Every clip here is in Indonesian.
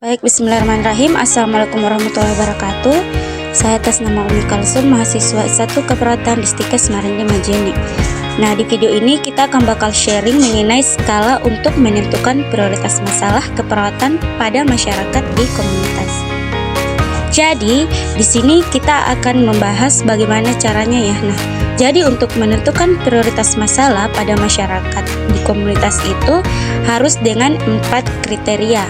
Baik, bismillahirrahmanirrahim. Assalamualaikum warahmatullahi wabarakatuh. Saya atas nama Umi Kalsum, mahasiswa S1 Keperawatan Distikes Marindy Majene. Nah, di video ini kita akan bakal sharing mengenai skala untuk menentukan prioritas masalah keperawatan pada masyarakat di komunitas. Jadi, di sini kita akan membahas bagaimana caranya ya. Nah, jadi untuk menentukan prioritas masalah pada masyarakat di komunitas itu harus dengan 4 kriteria.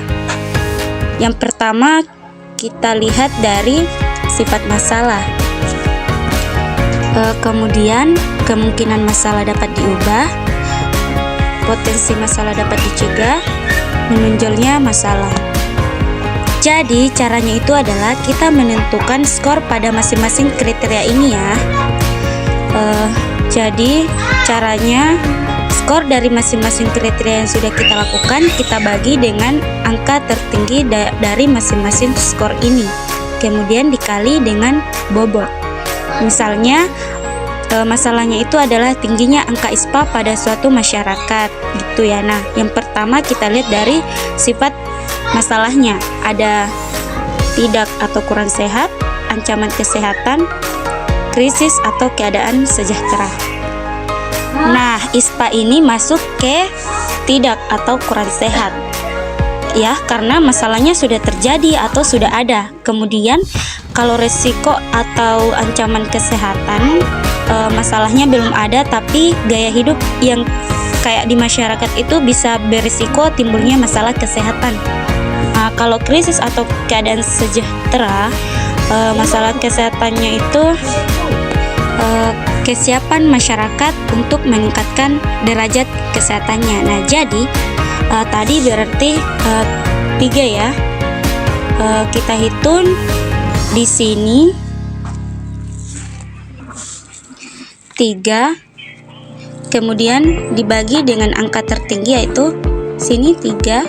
Yang pertama, kita lihat dari sifat masalah. Kemudian, kemungkinan masalah dapat diubah, potensi masalah dapat dicegah, menonjolnya masalah. Jadi, caranya itu adalah kita menentukan skor pada masing-masing kriteria ini ya. Jadi, caranya skor dari masing-masing kriteria yang sudah kita lakukan kita bagi dengan angka tertinggi dari masing-masing skor ini, kemudian dikali dengan bobot. Misalnya masalahnya itu adalah tingginya angka ISPA pada suatu masyarakat gitu ya. Nah, yang pertama kita lihat dari sifat masalahnya, ada tidak atau kurang sehat, ancaman kesehatan, krisis atau keadaan sejahtera. Nah, ISPA ini masuk ke tidak atau kurang sehat ya, karena masalahnya sudah terjadi atau sudah ada. Kemudian kalau resiko atau ancaman kesehatan, masalahnya belum ada tapi gaya hidup yang kayak di masyarakat itu bisa berisiko timbulnya masalah kesehatan. Nah, kalau krisis atau keadaan sejahtera, masalah kesehatannya itu kesiapan masyarakat untuk meningkatkan derajat kesehatannya. Nah, jadi tadi berarti 3 ya. Kita hitung di sini 3, kemudian dibagi dengan angka tertinggi yaitu sini 3,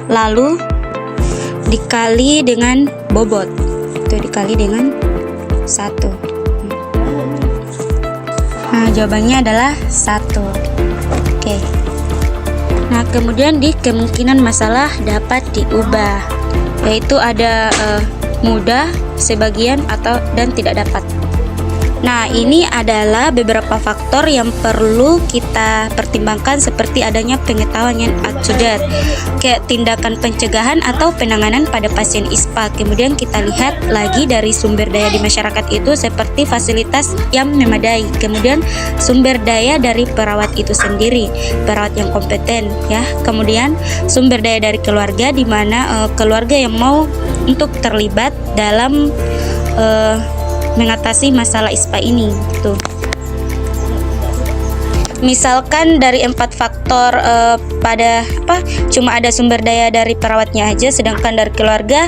lalu dikali dengan bobot, itu dikali dengan 1. Nah, jawabannya adalah 1. Oke. Nah, kemudian di kemungkinan masalah dapat diubah, yaitu ada mudah, sebagian, atau dan tidak dapat. Nah, ini adalah beberapa faktor yang perlu kita pertimbangkan seperti adanya pengetahuan yang akurat, kayak tindakan pencegahan atau penanganan pada pasien ISPA. Kemudian kita lihat lagi dari sumber daya di masyarakat itu seperti fasilitas yang memadai, kemudian sumber daya dari perawat itu sendiri, perawat yang kompeten ya. Kemudian sumber daya dari keluarga, di mana keluarga yang mau untuk terlibat dalam mengatasi masalah ISPA ini gitu. Misalkan dari 4 faktor cuma ada sumber daya dari perawatnya aja, sedangkan dari keluarga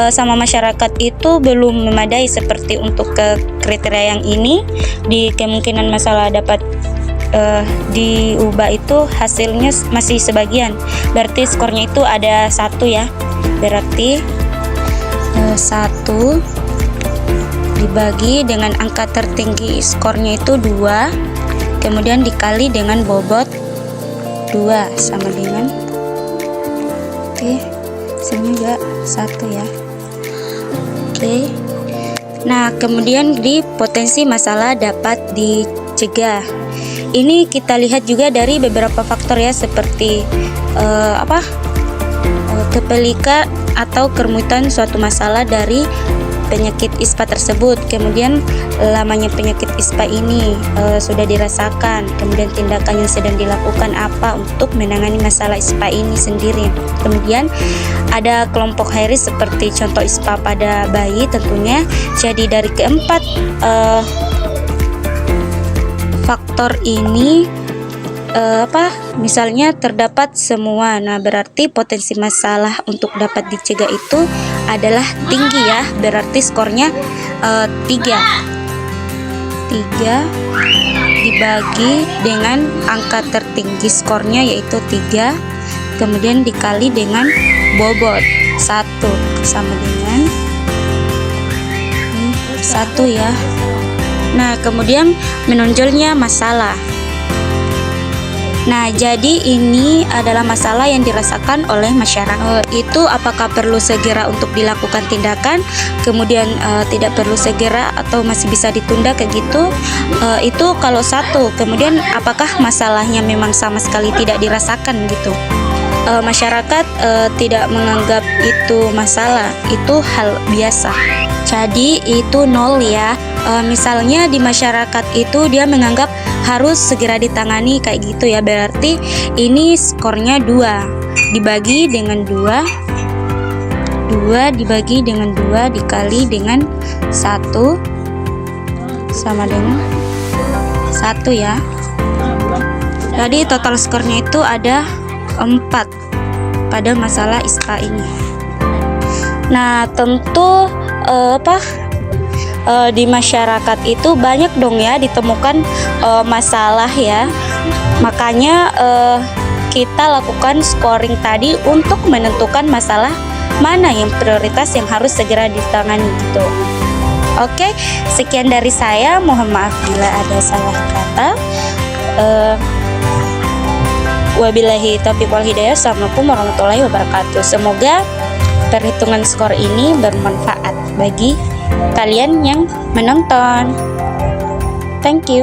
sama masyarakat itu belum memadai seperti untuk ke kriteria yang ini, di kemungkinan masalah dapat diubah itu hasilnya masih sebagian, berarti skornya itu ada 1 ya. Berarti 1 dibagi dengan angka tertinggi skornya itu 2, kemudian dikali dengan bobot 2 sama dengan, oke, sini juga 1 ya. Oke. Nah, kemudian di potensi masalah dapat dicegah. Ini kita lihat juga dari beberapa faktor ya, seperti kepelikan atau kerumitan suatu masalah dari penyakit ISPA tersebut, kemudian lamanya penyakit ISPA ini sudah dirasakan, kemudian tindakan yang sedang dilakukan apa untuk menangani masalah ISPA ini sendiri. Kemudian ada kelompok high risk seperti contoh ISPA pada bayi tentunya. Jadi dari keempat faktor ini misalnya terdapat semua. Nah, berarti potensi masalah untuk dapat dicegah itu adalah tinggi ya, berarti skornya 3 dibagi dengan angka tertinggi skornya yaitu 3, kemudian dikali dengan bobot 1 sama dengan 1 ya. Nah, kemudian menonjolnya masalah. Nah, jadi ini adalah masalah yang dirasakan oleh masyarakat. Itu apakah perlu segera untuk dilakukan tindakan, kemudian tidak perlu segera atau masih bisa ditunda kayak gitu. Itu kalau satu. Kemudian apakah masalahnya memang sama sekali tidak dirasakan gitu. Masyarakat tidak menganggap itu masalah, itu hal biasa. Jadi itu 0 ya. Misalnya di masyarakat itu dia menganggap harus segera ditangani kayak gitu ya. Berarti ini skornya 2 dibagi dengan 2 dibagi dengan 2 dikali dengan 1 sama dengan 1 ya. Jadi total skornya itu ada 4 pada masalah ISPA ini. Nah, tentu di masyarakat itu banyak dong ya ditemukan masalah ya. Makanya kita lakukan scoring tadi untuk menentukan masalah mana yang prioritas yang harus segera ditangani gitu. Oke, sekian dari saya. Mohon maaf bila ada salah kata. Wabillahi taufiq wal hidayah. Assalamualaikum warahmatullahi wabarakatuh. Semoga perhitungan skor ini bermanfaat bagi kalian yang menonton. Thank you.